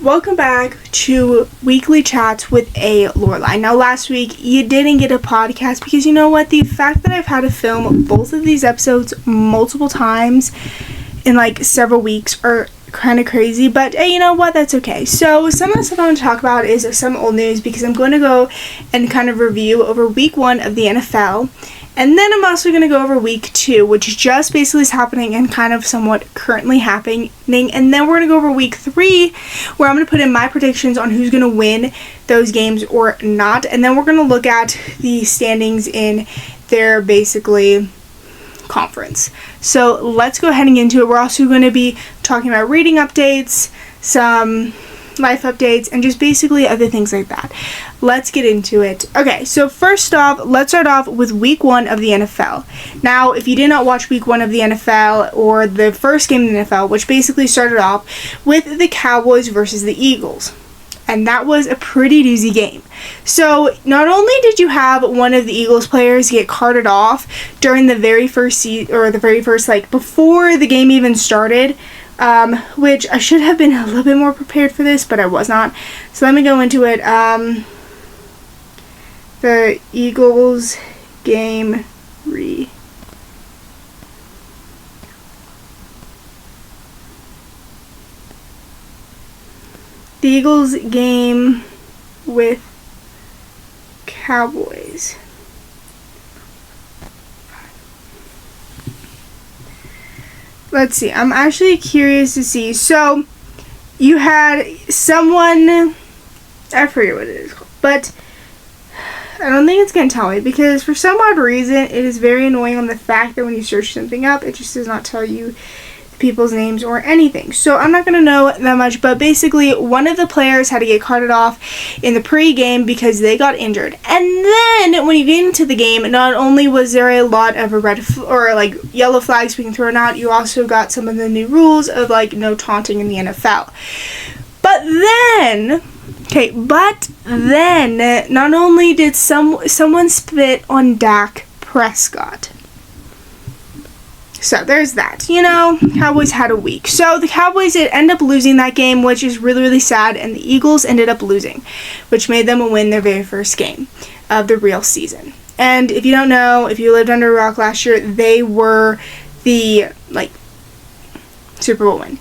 Welcome back to Weekly Chats with a Lorelai. Now, last week you didn't get a podcast because you know what? The fact that I've had to film both of these episodes multiple times in like several weeks are kind of crazy, but hey, you know what? That's okay. So, some of the stuff I want to talk about is some old news because I'm going to go and kind of review over week 1 of the NFL. And then I'm also going to go over week 2, which just basically is happening and kind of somewhat currently happening. And then we're going to go over week 3, where I'm going to put in my predictions on who's going to win those games or not. And then we're going to look at the standings in their basically conference. So let's go ahead and get into it. We're also going to be talking about reading updates, some life updates, and just basically other things like that. Let's get into it. Okay, so first off, let's start off with week 1 of the NFL. Now, if you did not watch week 1 of the NFL or the first game of the NFL, which basically started off with the Cowboys versus the Eagles, and that was a pretty doozy game. So, not only did you have one of the Eagles players get carted off during the very first before the game even started, which I should have been a little bit more prepared for this, but I was not. So let me go into it. The Eagles game The Eagles game with Cowboys. Let's see. I'm actually curious to see. So, you had someone, I forget what it is called, but I don't think it's going to tell me because for some odd reason, it is very annoying on the fact that when you search something up, it just does not tell you people's names or anything. So I'm not going to know that much, but basically one of the players had to get carted off in the pre-game because they got injured. And then when you get into the game, not only was there a lot of yellow flags being thrown out, you also got some of the new rules of like no taunting in the NFL. But then not only did someone spit on Dak Prescott. So, there's that. You know, Cowboys had a week. So, the Cowboys did end up losing that game, which is really, really sad, and the Eagles ended up losing, which made them win their very first game of the real season. And if you don't know, if you lived under a rock last year, they were the, Super Bowl win.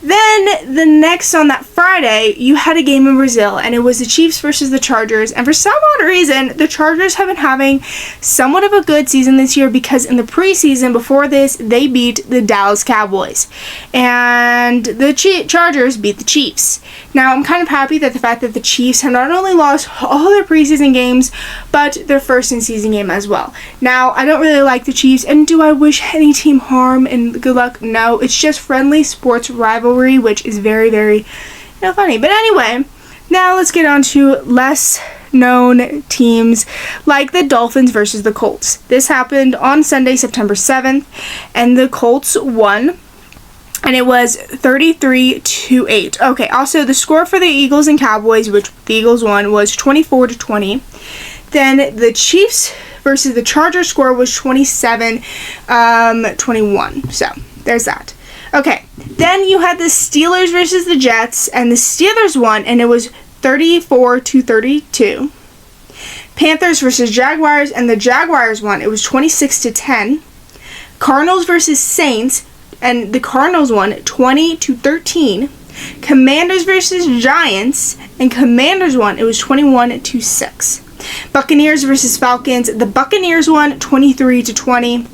Then, the next on that Friday, you had a game in Brazil, and it was the Chiefs versus the Chargers, and for some odd reason, the Chargers have been having somewhat of a good season this year because in the preseason, before this, they beat the Dallas Cowboys, and the Chargers beat the Chiefs. Now, I'm kind of happy that the fact that the Chiefs have not only lost all their preseason games, but their first in-season game as well. Now, I don't really like the Chiefs, and do I wish any team harm and good luck? No, it's just friendly sports rivalry, which is very, very, funny. But anyway, now let's get on to less known teams like the Dolphins versus the Colts. This happened on Sunday, September 7th, and the Colts won. And it was 33-8. Okay, also the score for the Eagles and Cowboys, which the Eagles won, was 24-20. Then the Chiefs versus the Chargers score was 27-21. So, there's that. Okay, then you had the Steelers versus the Jets, and the Steelers won, and it was 34-32. Panthers versus Jaguars, and the Jaguars won. It was 26-10. Cardinals versus Saints, and the Cardinals won 20-13. Commanders versus Giants, and Commanders won. It was 21-6. Buccaneers versus Falcons, the Buccaneers won 23-20.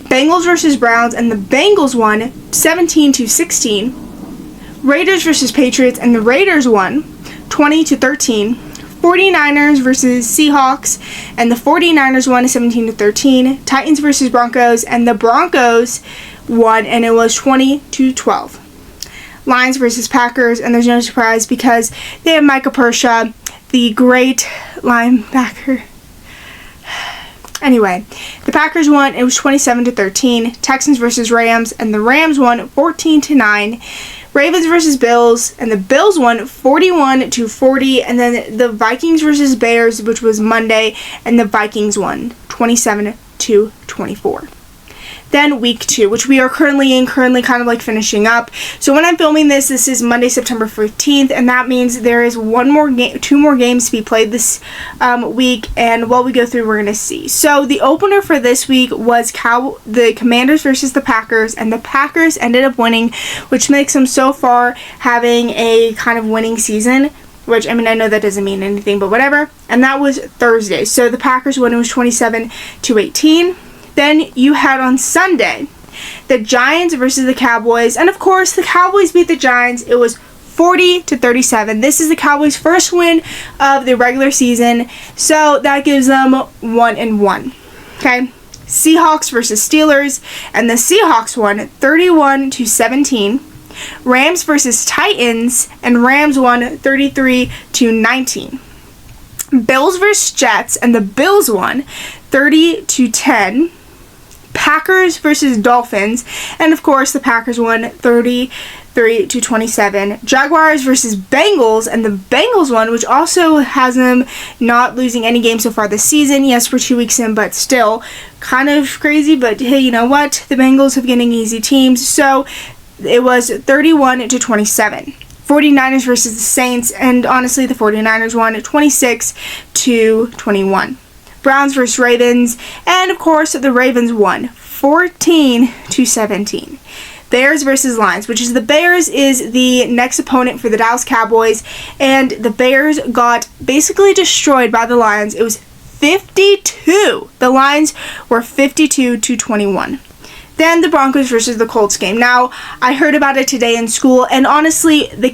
Bengals versus Browns, and the Bengals won 17-16. Raiders versus Patriots, and the Raiders won 20-13. 49ers versus Seahawks, and the 49ers won 17-13. Titans versus Broncos, and the Broncos won, and it was 20-12. Lions versus Packers, and there's no surprise because they have Micah Parsons, the great linebacker. Anyway, the Packers won. It was 27-13. Texans versus Rams, and the Rams won 14-9. Ravens versus Bills, and the Bills won 41-40. And then the Vikings versus Bears, which was Monday, and the Vikings won 27-24. Then week 2, which we are currently kind of like finishing up. So when I'm filming this is Monday, September 15th, and that means there is 2 more games to be played this week, and while we go through, we're going to see. So the opener for this week was the Commanders versus the Packers, and the Packers ended up winning, which makes them so far having a kind of winning season, which, I mean, I know that doesn't mean anything, but whatever. And that was Thursday. So the Packers won, it was 27-18. Then you had on Sunday the Giants versus the Cowboys, and of course the Cowboys beat the Giants. It was 40-37. This is the Cowboys' first win of the regular season, so that gives them 1-1. Okay, Seahawks versus Steelers, and the Seahawks won 31-17. Rams versus Titans, and Rams won 33-19. Bills versus Jets, and the Bills won 30-10. Packers versus Dolphins, and of course the Packers won 33-27. Jaguars versus Bengals, and the Bengals won, which also has them not losing any games so far this season. Yes, we're 2 weeks in, but still kind of crazy. But hey, you know what? The Bengals have getting easy teams, so it was 31-27. 49ers versus the Saints, and honestly the 49ers won 26-21. Browns versus Ravens, and of course the Ravens won 14-17. Bears versus Lions, which is the Bears is the next opponent for the Dallas Cowboys, and the Bears got basically destroyed by the Lions. It was 52. The Lions were 52-21. Then the Broncos versus the Colts game. Now, I heard about it today in school, and honestly, the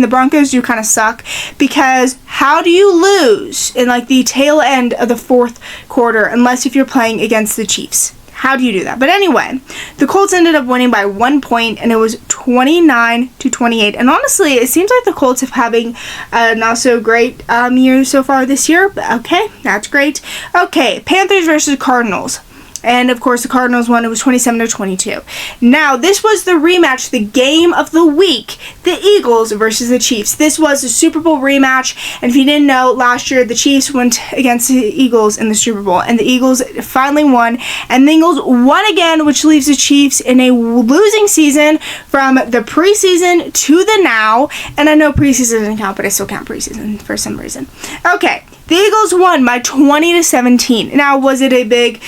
Broncos do kind of suck, because how do you lose in like the tail end of the fourth quarter unless if you're playing against the Chiefs? How do you do that? But anyway, the Colts ended up winning by 1 point, and it was 29-28. And honestly, it seems like the Colts are having a not so great year so far this year. But okay, that's great. Okay, Panthers versus Cardinals. And of course, the Cardinals won. It was 27-22. Now, this was the rematch, the game of the week. The Eagles versus the Chiefs. This was a Super Bowl rematch. And if you didn't know, last year the Chiefs went against the Eagles in the Super Bowl. And the Eagles finally won. And the Eagles won again, which leaves the Chiefs in a losing season from the preseason to the now. And I know preseason doesn't count, but I still count preseason for some reason. Okay, the Eagles won by 20-17. Now, was it a big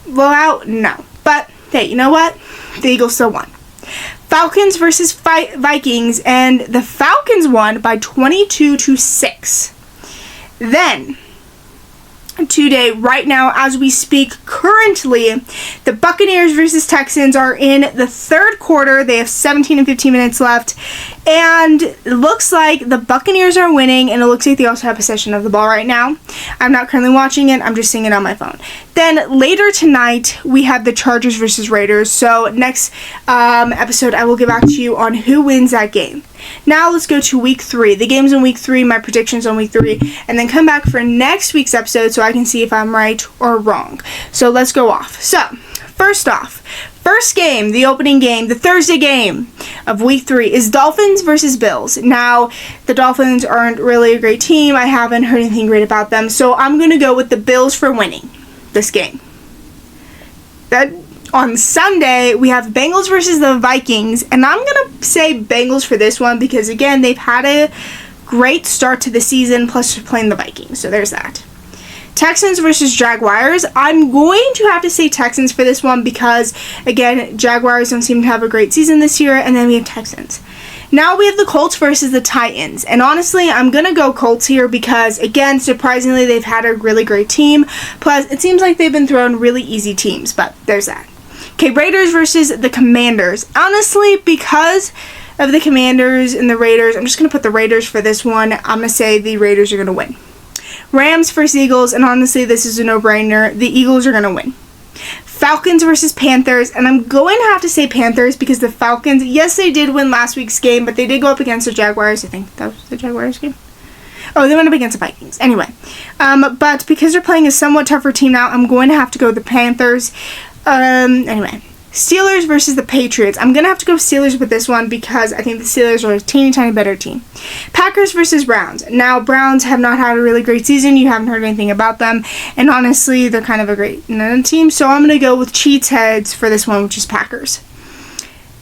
blowout? No. But hey, you know what? The Eagles still won. Falcons versus Vikings, and the Falcons won by 22-6. Then, today, right now, as we speak, currently, the Buccaneers versus Texans are in the third quarter. They have 17 and 15 minutes left, and it looks like the Buccaneers are winning, and it looks like they also have possession of the ball right now. I'm not currently watching it. I'm just seeing it on my phone. Then later tonight, we have the Chargers versus Raiders. So next episode, I will get back to you on who wins that game. Now let's go to week 3. The games in week 3, my predictions on week 3, and then come back for next week's episode so I can see if I'm right or wrong. So let's go off. So, first off, first game, the opening game, the Thursday game of week 3 is Dolphins versus Bills. Now, the Dolphins aren't really a great team. I haven't heard anything great about them, so I'm going to go with the Bills for winning this game. On Sunday, we have Bengals versus the Vikings, and I'm going to say Bengals for this one because, again, they've had a great start to the season, plus they're playing the Vikings, so there's that. Texans versus Jaguars. I'm going to have to say Texans for this one because, again, Jaguars don't seem to have a great season this year, and then we have Texans. Now we have the Colts versus the Titans, and honestly, I'm going to go Colts here because, again, surprisingly, they've had a really great team, plus it seems like they've been thrown really easy teams, but there's that. Okay, Raiders versus the Commanders. Honestly, because of the Commanders and the Raiders, I'm just going to put the Raiders for this one. I'm going to say the Raiders are going to win. Rams versus Eagles, and honestly, this is a no-brainer. The Eagles are going to win. Falcons versus Panthers, and I'm going to have to say Panthers because the Falcons, yes, they did win last week's game, but they did go up against the Jaguars. I think that was the Jaguars game. Oh, they went up against the Vikings. Anyway, but because they're playing a somewhat tougher team now, I'm going to have to go with the Panthers. Anyway, Steelers versus the Patriots. I'm going to have to go Steelers with this one because I think the Steelers are a teeny tiny better team. Packers versus Browns. Now, Browns have not had a really great season. You haven't heard anything about them. And honestly, they're kind of a great team. So I'm going to go with Cheats Heads for this one, which is Packers.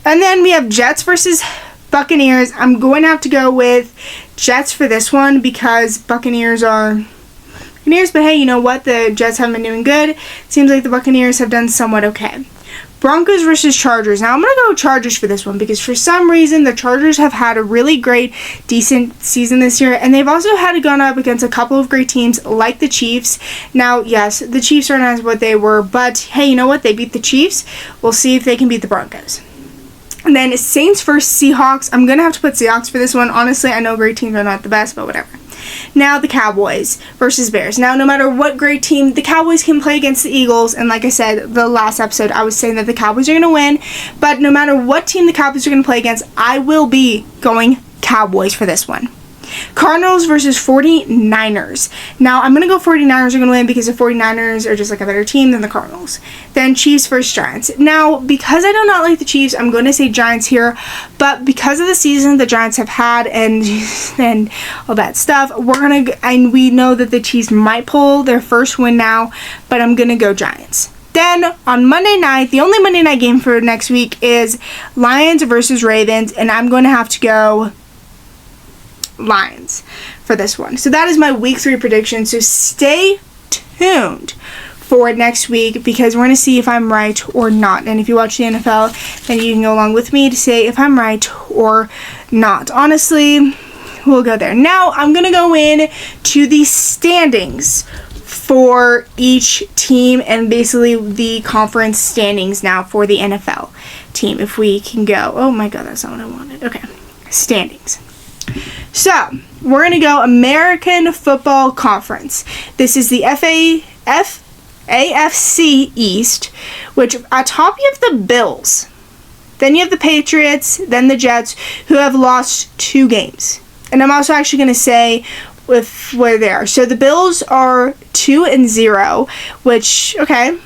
And then we have Jets versus Buccaneers. I'm going to have to go with Jets for this one because Buccaneers are Buccaneers. But hey, you know what? The Jets haven't been doing good. Seems like the Buccaneers have done somewhat okay. Broncos versus Chargers. Now, I'm going to go Chargers for this one because for some reason, the Chargers have had a really great, decent season this year, and they've also had to go up against a couple of great teams like the Chiefs. Now, yes, the Chiefs are not as what they were, but hey, you know what? They beat the Chiefs. We'll see if they can beat the Broncos. And then Saints versus Seahawks. I'm going to have to put Seahawks for this one. Honestly, I know great teams are not the best, but whatever. Now the Cowboys versus Bears. Now, no matter what great team, the Cowboys can play against the Eagles. And like I said, the last episode, I was saying that the Cowboys are going to win. But no matter what team the Cowboys are going to play against, I will be going Cowboys for this one. Cardinals versus 49ers. Now, I'm going to go 49ers are going to win because the 49ers are just like a better team than the Cardinals. Then Chiefs versus Giants. Now, because I do not like the Chiefs, I'm going to say Giants here. But because of the season the Giants have had and all that stuff, and we know that the Chiefs might pull their first win now, but I'm going to go Giants. Then, on Monday night, the only Monday night game for next week is Lions versus Ravens, and I'm going to have to go Lions for this one. So that is my week 3 prediction. So stay tuned for next week because we're going to see if I'm right or not. And if you watch the NFL, then you can go along with me to say if I'm right or not. Honestly, we'll go there. Now, I'm going to go in to the standings for each team and basically the conference standings now for the NFL team. If we can go. Oh my god, that's not what I wanted. Okay. Standings. So, we're going to go American Football Conference. This is the AFC East, which at top you have the Bills. Then you have the Patriots, then the Jets, who have lost 2 games. And I'm also actually going to say with where they are. So, the Bills are 2-0, which, okay.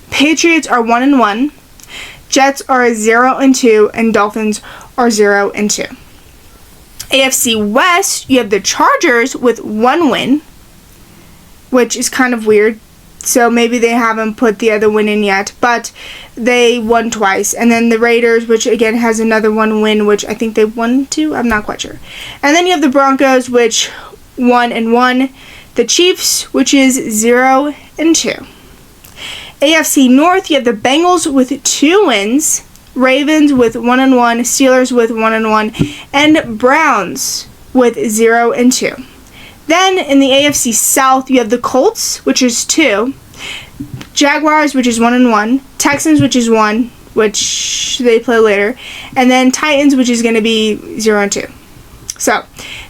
Patriots are 1-1. Jets are 0-2, and Dolphins are 0-2. AFC West, you have the Chargers with 1 win, which is kind of weird. So maybe they haven't put the other win in yet, but they won twice. And then the Raiders, which again has another 1 win, which I think they won 2. I'm not quite sure. And then you have the Broncos, which 1-1. The Chiefs, which is 0-2. AFC North, you have the Bengals with 2 wins. Ravens with 1-1, Steelers with 1-1, and Browns with 0-2. Then in the AFC South, you have the Colts, which is 2, Jaguars, which is 1-1, Texans, which is 1, which they play later, and then Titans, which is going to be 0-2. So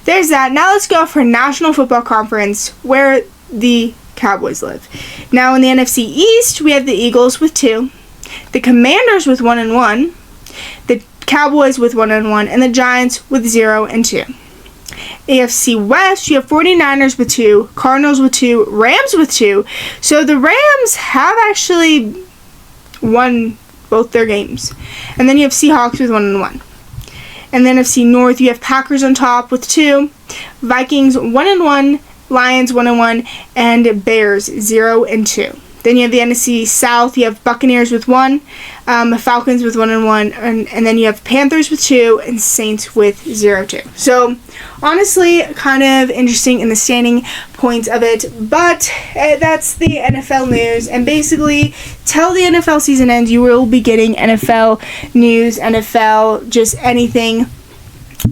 there's that. Now let's go for National Football Conference, where the Cowboys live. Now in the NFC East, we have the Eagles with 2. The Commanders with 1-1, the Cowboys with 1-1, and the Giants with 0-2. AFC West, you have 49ers with 2, Cardinals with 2, Rams with 2. So the Rams have actually won both their games. And then you have Seahawks with 1-1. And then NFC North, you have Packers on top with 2, Vikings 1-1, Lions 1-1, and Bears 0-2. Then you have the NFC South. You have Buccaneers with 1, Falcons with 1-1, and then you have Panthers with 2, and Saints with 0-2. So, honestly, kind of interesting in the standing points of it, but that's the NFL news. And basically, till the NFL season ends, you will be getting NFL news, NFL, just anything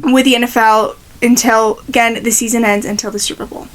with the NFL until, again, the season ends until the Super Bowl.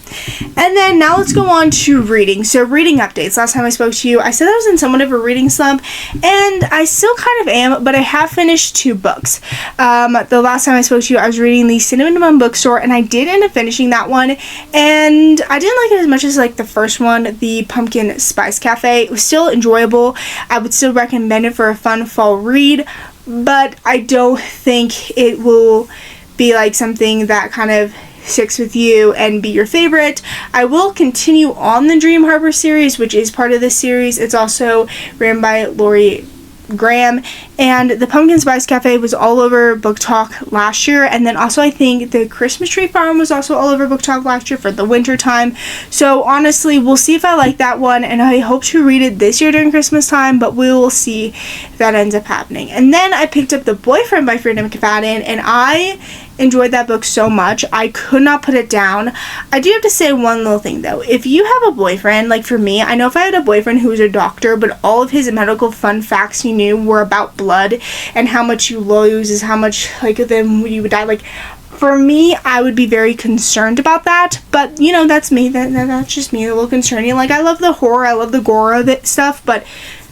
And then now let's go on to reading. So reading updates. Last time I spoke to you, I said I was in somewhat of a reading slump, and I still kind of am, but I have finished 2 books. The last time I spoke to you, I was reading the Cinnamon Bun Bookstore, and I did end up finishing that one, and I didn't like it as much as like the first one, the Pumpkin Spice Cafe. It was still enjoyable. I would still recommend it for a fun fall read, but I don't think it will be like something that kind of sticks with you and be your favorite. I will continue on the Dream Harbor series, which is part of this series. It's also written by Lorelai. Instagram, and the Pumpkin Spice Cafe was all over Book Talk last year, and then also I think the Christmas Tree Farm was also all over Book Talk last year for the winter time. So honestly, we'll see if I like that one, and I hope to read it this year during Christmas time, but we will see if that ends up happening. And then I picked up The Boyfriend by Frida McFadden, and I enjoyed that book so much. I could not put it down. I do have to say one little thing though. If you have a boyfriend, like for me, I know if I had a boyfriend who was a doctor, but all of his medical fun facts he knew were about blood and how much you lose is how much, like, then you would die. Like, for me, I would be very concerned about that, but you know, that's me. That's just me, a little concerning. Like, I love the horror, I love the gore of it stuff, but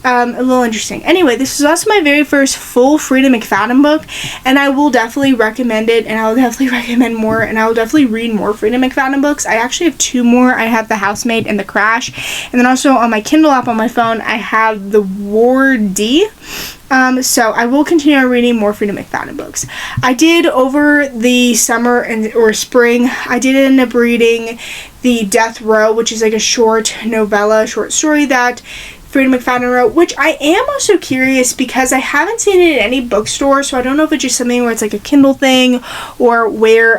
a little interesting. Anyway, this is also my very first full Frida McFadden book, and I will definitely recommend it, and I will definitely recommend more, and I will definitely read more Frida McFadden books. I actually have 2 more. I have The Housemaid and The Crash, and then also on my Kindle app on my phone, I have The War D. So I will continue reading more Frida McFadden books. I did over the summer or spring, I did end up reading The Death Row, which is like a short story that Frida McFadden wrote, which I am also curious because I haven't seen it in any bookstore, so I don't know if it's just something where it's like a Kindle thing or where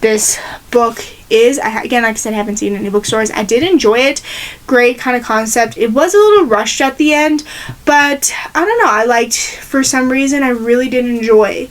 this book is. Again, like I said, I haven't seen it in any bookstores. I did enjoy it. Great kind of concept. It was a little rushed at the end, but I don't know. For some reason, I really did enjoy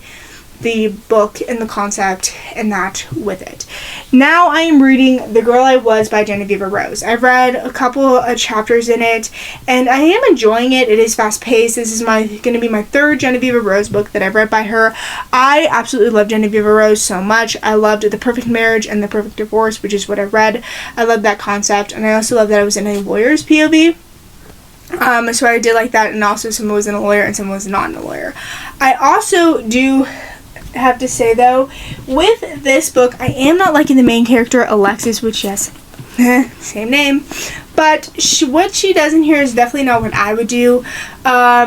the book and the concept and that with it. Now I am reading The Girl I Was by Genevieve Rose. I've read a couple of chapters in it, and I am enjoying it. It is fast-paced. This is going to be my 3rd Genevieve Rose book that I've read by her. I absolutely love Genevieve Rose so much. I loved The Perfect Marriage and The Perfect Divorce, which is what I read. I love that concept, and I also love that I was in a lawyer's POV. So I did like that, and also someone was in a lawyer and someone was not in a lawyer. I also do have to say though, with this book, I am not liking the main character, Alexis, which, yes, same name, but what she does in here is definitely not what I would do.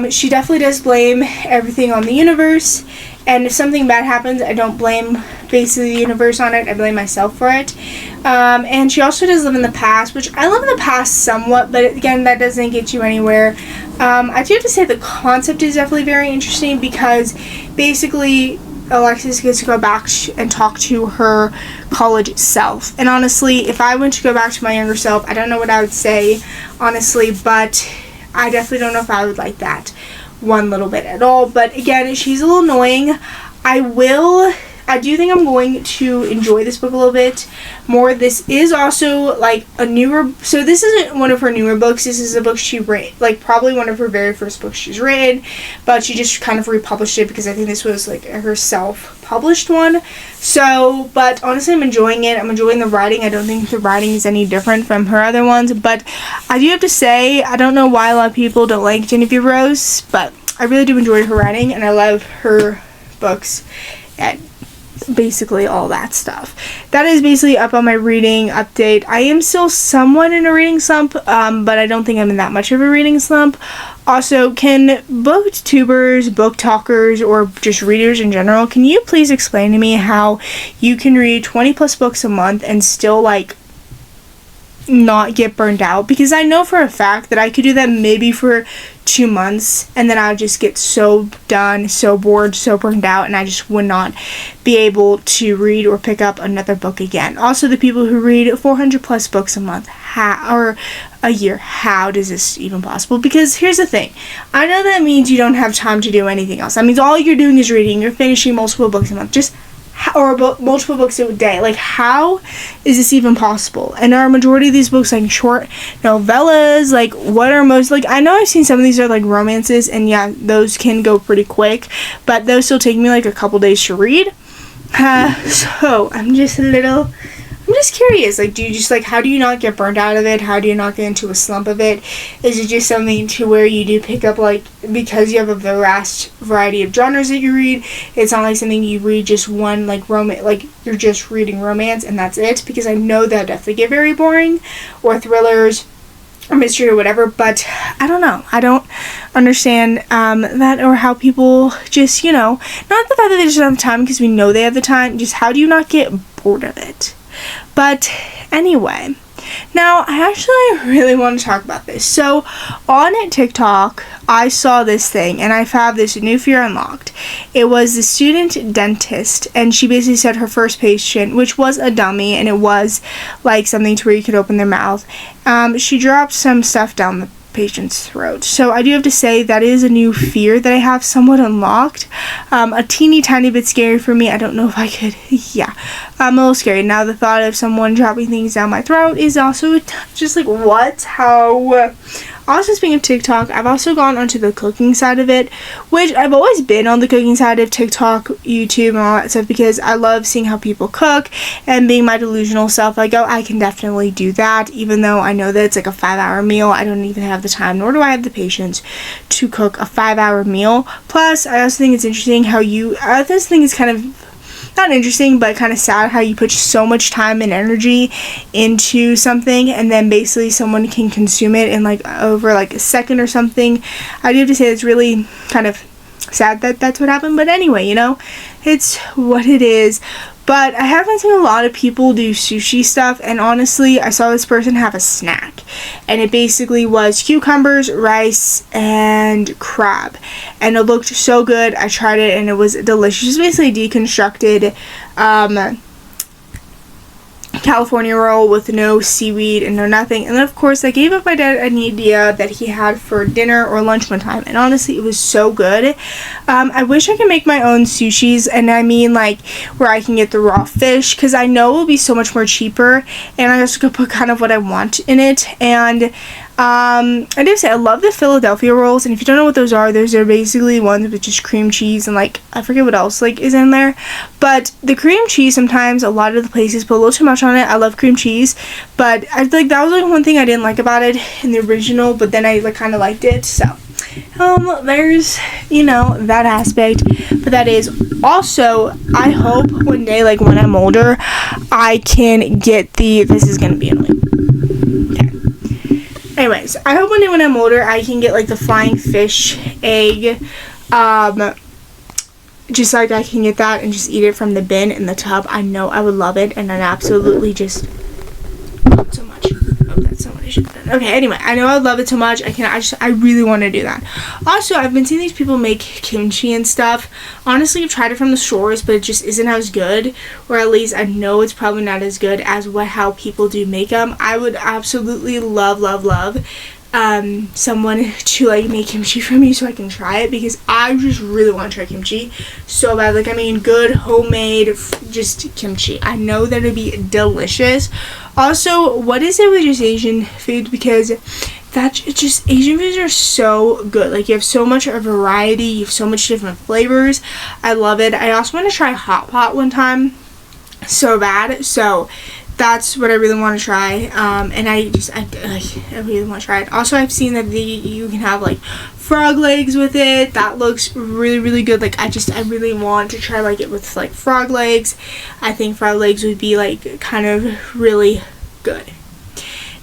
She definitely does blame everything on the universe, and if something bad happens, I don't blame basically the universe on it, I blame myself for it. And she also does live in the past, which I live in the past somewhat, but again, that doesn't get you anywhere. I do have to say the concept is definitely very interesting because basically Alexis gets to go back and talk to her college self. And honestly, if I went to go back to my younger self, I don't know what I would say, honestly, but I definitely don't know if I would like that one little bit at all. But again, she's a little annoying. I do think I'm going to enjoy this book a little bit more. This is also like a newer, so this isn't one of her newer books. This is a book she wrote, like probably one of her very first books she's written, but she just kind of republished it because I think this was like her self-published one. So, but honestly, I'm enjoying it. I'm enjoying the writing. I don't think the writing is any different from her other ones, but I do have to say, I don't know why a lot of people don't like Genevieve Rose, but I really do enjoy her writing, and I love her books and basically all that stuff. That is basically up on my reading update. I am still somewhat in a reading slump, but I don't think I'm in that much of a reading slump. Also, can booktubers, book talkers, or just readers in general, can you please explain to me how you can read 20 plus books a month and still like not get burned out? Because I know for a fact that I could do that maybe for 2 months, and then I would just get so done, so bored, so burned out, and I just would not be able to read or pick up another book again. Also, the people who read 400 plus books a month or a year, how does this even possible? Because here's the thing, I know that means you don't have time to do anything else. That means all you're doing is reading. You're finishing multiple books a month, multiple books a day. Like, how is this even possible? And are a majority of these books like short novellas? Like, what are most, like, I know I've seen some of these are like romances, and yeah, those can go pretty quick, but those still take me like a couple days to read. So I'm just curious, like, do you just, like, how do you not get burned out of it? How do you not get into a slump of it? Is it just something to where you do pick up, like, because you have a vast variety of genres that you read, it's not like something you read just one, like, romance, like, you're just reading romance and that's it? Because I know that definitely get very boring, or thrillers, or mystery, or whatever, but I don't know. I don't understand that, or how people just, not the fact that they just don't have time, because we know they have the time, just how do you not get bored of it? But anyway, Now, I actually really want to talk about this. So, on TikTok, I saw this thing, and I found this new fear unlocked. It was the student dentist, and she basically said her first patient, which was a dummy, and it was like something to where you could open their mouth. She dropped some stuff down the patient's throat. So I do have to say that is a new fear that I have somewhat unlocked. A teeny tiny bit scary for me. I don't know if I could, yeah. I'm a little scary. Now the thought of someone dropping things down my throat is also just like, what? How? Also, speaking of TikTok, I've also gone onto the cooking side of it, which I've always been on the cooking side of TikTok, YouTube, and all that stuff because I love seeing how people cook and being my delusional self. I go, I can definitely do that, even though I know that it's like a 5-hour meal. I don't even have the time, nor do I have the patience to cook a 5-hour meal. Plus, I also think it's interesting how this thing is kind of not interesting, but kind of sad how you put so much time and energy into something and then basically someone can consume it in like over like a second or something. I do have to say it's really kind of sad that that's what happened, but anyway, it's what it is. But I have been seeing a lot of people do sushi stuff, and honestly, I saw this person have a snack, and it basically was cucumbers, rice, and crab, and it looked so good. I tried it, and it was delicious. It's basically deconstructed California roll with no seaweed and no nothing. And then of course I gave up my dad an idea that he had for dinner or lunch one time, and honestly it was so good. I wish I could make my own sushis, and I mean like where I can get the raw fish, because I know it will be so much more cheaper, and I just could put kind of what I want in it. And I do say I love the Philadelphia rolls, and if you don't know what those are basically ones with just cream cheese and like I forget what else like is in there, but the cream cheese sometimes a lot of the places put a little too much on it. I love cream cheese, but I think that was like one thing I didn't like about it in the original, but then I like kind of liked it. So there's that aspect. But that is also, I hope one day, like when I'm older, I can get this is gonna be annoying. Anyways, I hope one day when I'm older, I can get, like, the flying fish egg, just like I can get that and just eat it from the bin in the tub. I know I would love it, and I'd absolutely just love it so much. Oh, that's not what I should have done. Okay, anyway, I know I would love it so much. I really want to do that. Also, I've been seeing these people make kimchi and stuff. Honestly, I've tried it from the stores, but it just isn't as good, or at least I know it's probably not as good as how people do make them. I would absolutely love someone to like make kimchi for me so I can try it, because I just really want to try kimchi so bad. Like, I mean, good homemade just kimchi. I know that it'd be delicious. Also, what is it with just Asian food? Because Asian foods are so good. Like, you have so much variety, you have so much different flavors. I love it. I also want to try hot pot one time so bad, so that's what I really want to try, and I really want to try it. Also, I've seen that you can have like frog legs with it. That looks really, really good. Like, I really want to try like it with like frog legs. I think frog legs would be like kind of really good.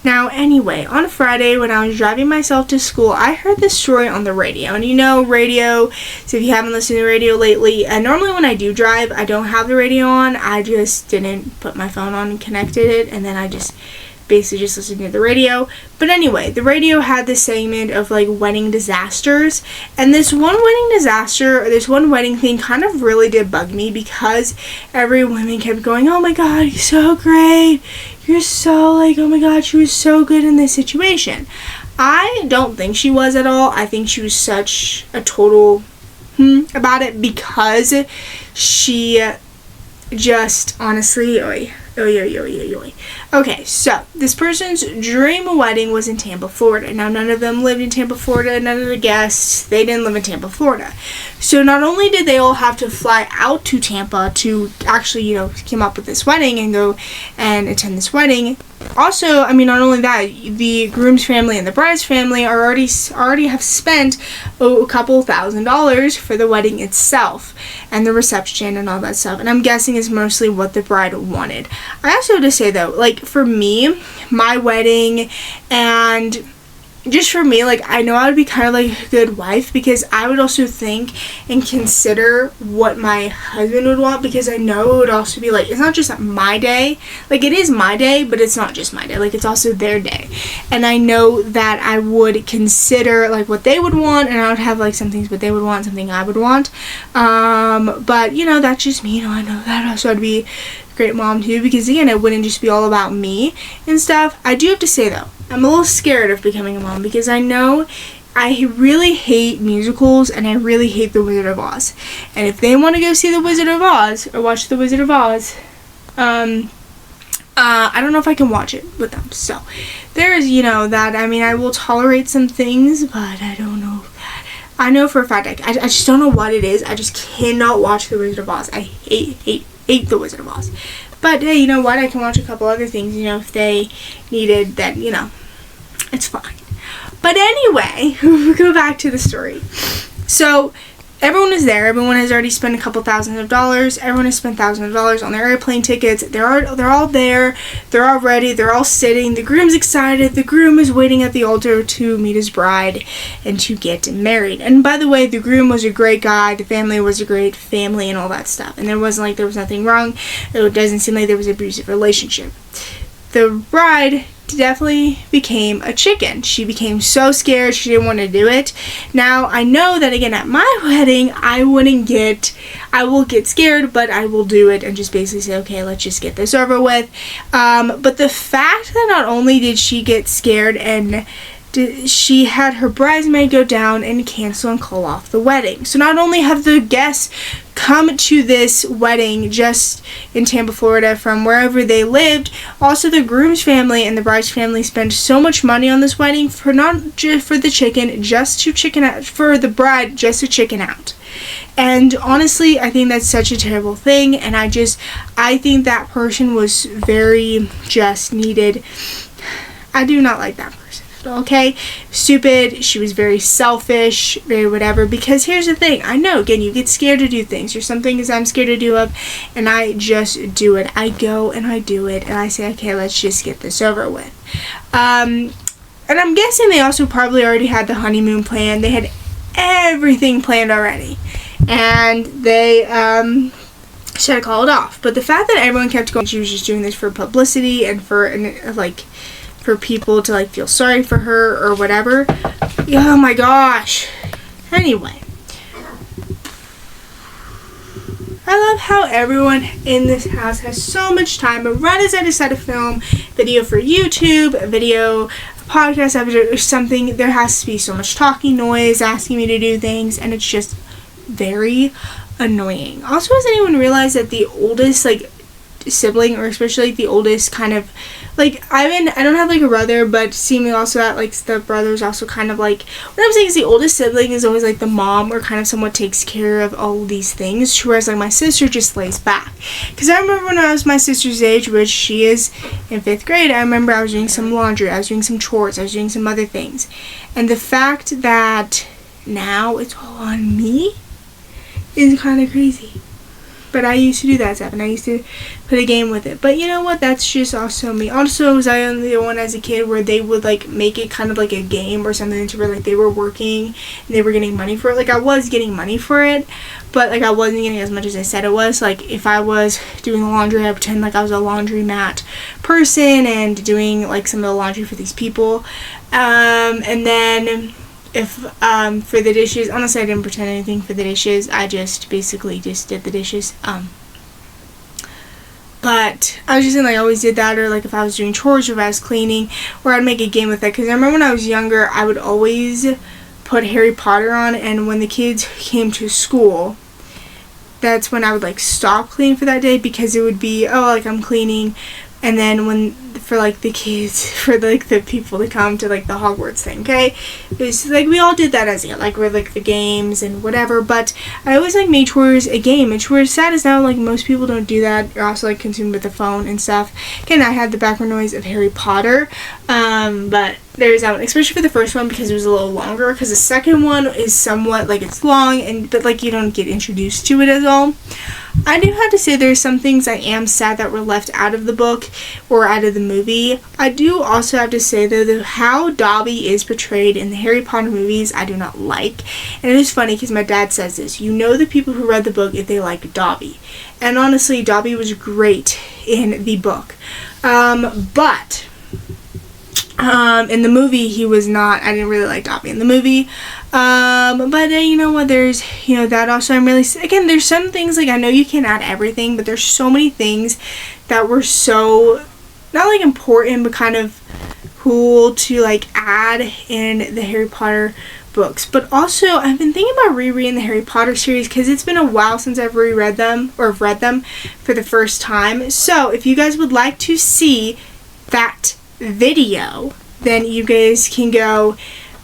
Now, anyway, on Friday when I was driving myself to school, I heard this story on the radio. And radio, so if you haven't listened to radio lately, normally when I do drive, I don't have the radio on. I just didn't put my phone on and connected it, and then I just basically just listened to the radio. But anyway, the radio had this segment of like wedding disasters, and this one wedding thing kind of really did bug me, because every woman kept going, "Oh my god, you're so great, you're so like, oh my god, she was so good in this situation." I don't think she was at all. I think she was such a total about it, because she just honestly Okay, so this person's dream wedding was in Tampa, Florida. Now, none of them lived in Tampa, Florida. None of the guests, they didn't live in Tampa, Florida. So not only did they all have to fly out to Tampa to actually, come up with this wedding and go and attend this wedding, also, I mean, not only that, the groom's family and the bride's family already have spent a couple $1,000s for the wedding itself and the reception and all that stuff. And I'm guessing is mostly what the bride wanted. I also have to say though, like for me, my wedding and just for me, like, I know I would be kind of like a good wife, because I would also think and consider what my husband would want, because I know it would also be like, it's not just my day, like, it is my day, but it's not just my day, like, it's also their day, and I know that I would consider, like, what they would want, and I would have, like, some things what they would want, something I would want, but, you know, that's just me, you know, I know that also I'd be a great mom too, because, again, it wouldn't just be all about me and stuff. I do have to say, though, I'm a little scared of becoming a mom, because I know I really hate musicals, and I really hate The Wizard of Oz. And if they want to go see The Wizard of Oz, or watch The Wizard of Oz, I don't know if I can watch it with them. So, there's, you know, that, I mean, I will tolerate some things, but I don't know that. I know for a fact, I just don't know what it is. I just cannot watch The Wizard of Oz. I hate The Wizard of Oz. But, hey, you know what? I can watch a couple other things, you know, if they needed, then, you know, it's fine. But anyway, we'll go back to the story. So, everyone is there. Everyone has already spent a couple thousands of dollars. Everyone has spent thousands of dollars on their airplane tickets. They're all there. They're all ready. They're all sitting. The groom's excited. The groom is waiting at the altar to meet his bride and to get married. And by the way, the groom was a great guy. The family was a great family and all that stuff. And there wasn't like there was nothing wrong. It doesn't seem like there was an abusive relationship. The bride definitely became a chicken. She became so scared she didn't want to do it. Now, I know that, again, at my wedding, I will get scared, but I will do it and just basically say, okay, let's just get this over with. But the fact that not only did she get scared, and she had her bridesmaid go down and cancel and call off the wedding. So not only have the guests come to this wedding just in Tampa, Florida, from wherever they lived, also the groom's family and the bride's family spent so much money on this wedding for not just for the chicken, just to chicken out, for the bride just to chicken out. And honestly, I think that's such a terrible thing, and I think that person was very just needed. I do not like that person. Okay, stupid. She was very selfish, very whatever, because here's the thing. I know, again, you get scared to do things. There's some things I'm scared to do of, and I just do it. I go and I do it, and I say, okay, let's just get this over with. And I'm guessing they also probably already had the honeymoon planned. They had everything planned already, and they should have called it off. But the fact that everyone kept going, she was just doing this for publicity and for people to, like, feel sorry for her or whatever. Oh my gosh. Anyway. I love how everyone in this house has so much time, but right as I decide to film video for YouTube, a video, a podcast episode, or something, there has to be so much talking noise, asking me to do things, and it's just very annoying. Also, has anyone realized that the oldest, like, sibling, or especially the oldest kind of, like, I don't have, like, a brother, but seemingly also that, like, the brother's also kind of, like, what I'm saying is the oldest sibling is always, like, the mom, or kind of somewhat takes care of all these things, whereas, like, my sister just lays back. Because I remember when I was my sister's age, which she is in 5th grade, I remember I was doing some laundry, I was doing some chores, I was doing some other things, and the fact that now it's all on me is kind of crazy. But I used to do that stuff, and I used to play a game with it. But you know what? That's just also me. Also, was I the one as a kid where they would, like, make it kind of like a game or something to where, like, they were working and they were getting money for it? Like, I was getting money for it, but, like, I wasn't getting as much as I said it was. Like, if I was doing the laundry, I pretend like I was a laundromat person and doing, like, some of the laundry for these people. And then if for the dishes, honestly, I didn't pretend anything for the dishes. I just basically just did the dishes. But I was just saying, like, I always did that, or, like, if I was doing chores or if I was cleaning, or I'd make a game with it. Because I remember when I was younger, I would always put Harry Potter on, and when the kids came to school, that's when I would, like, stop cleaning for that day, because it would be, oh, like, I'm cleaning, and then when, for, like, the kids, for, like, the people to come to, like, the Hogwarts thing, okay? It was, like, we all did that as a kid, like, with, like, the games and whatever, but I always, like, made chores a game, and chores, sad as now, like, most people don't do that. You're also, like, consumed with the phone and stuff. Again, I had the background noise of Harry Potter, but there's that one, especially for the first one, because it was a little longer, because the second one is somewhat, like, it's long, but, like, you don't get introduced to it at all. I do have to say there's some things I am sad that were left out of the book or out of the movie. I do also have to say though that how Dobby is portrayed in the Harry Potter movies I do not like. And it is funny because my dad says this. You know the people who read the book if they like Dobby. And honestly, Dobby was great in the book. But in the movie he was not. I didn't really like Dobby in the movie. But you know what, there's, that also I'm really, again, there's some things, like, I know you can't add everything, but there's so many things that were so, not like important, but kind of cool to, like, add in the Harry Potter books. But also, I've been thinking about rereading the Harry Potter series, because it's been a while since I've reread them, or have read them for the first time. So, if you guys would like to see that video, then you guys can go,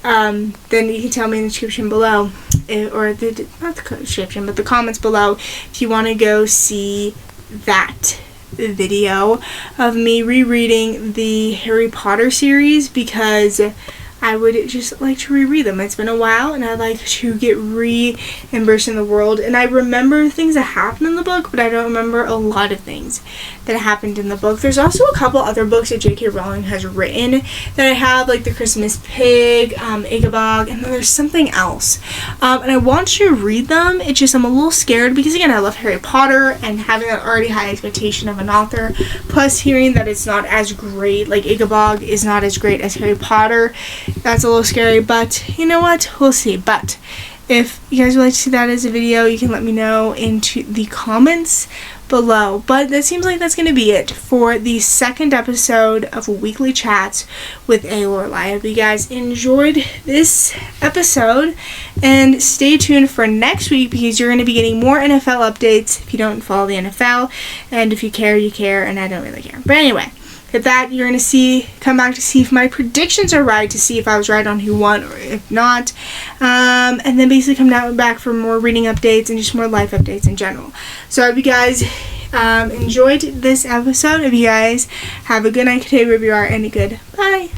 then you can tell me in the description below, or not the description, but the comments below, if you want to go see that video of me rereading the Harry Potter series, because I would just like to reread them. It's been a while, and I'd like to get re-immersed in the world. And I remember things that happened in the book, but I don't remember a lot of things that happened in the book. There's also a couple other books that J.K. Rowling has written that I have, like The Christmas Pig, Ichabod, and then there's something else. And I want to read them. It's just I'm a little scared because, again, I love Harry Potter, and having an already high expectation of an author, plus hearing that it's not as great, like Ichabod is not as great as Harry Potter, that's a little scary, but you know what, we'll see. But if you guys would like to see that as a video, you can let me know into the comments below. But that seems like that's going to be it for the second episode of Weekly Chats with a Lorelai. I hope you guys enjoyed this episode, and stay tuned for next week because you're going to be getting more NFL updates if you don't follow the NFL, and if you care, you care, and I don't really care. But anyway, with that, you're going to come back to see if my predictions are right, to see if I was right on who won or if not. And then basically come back for more reading updates and just more life updates in general. So I hope you guys enjoyed this episode. If you guys have a good night today, wherever you are, and a good bye.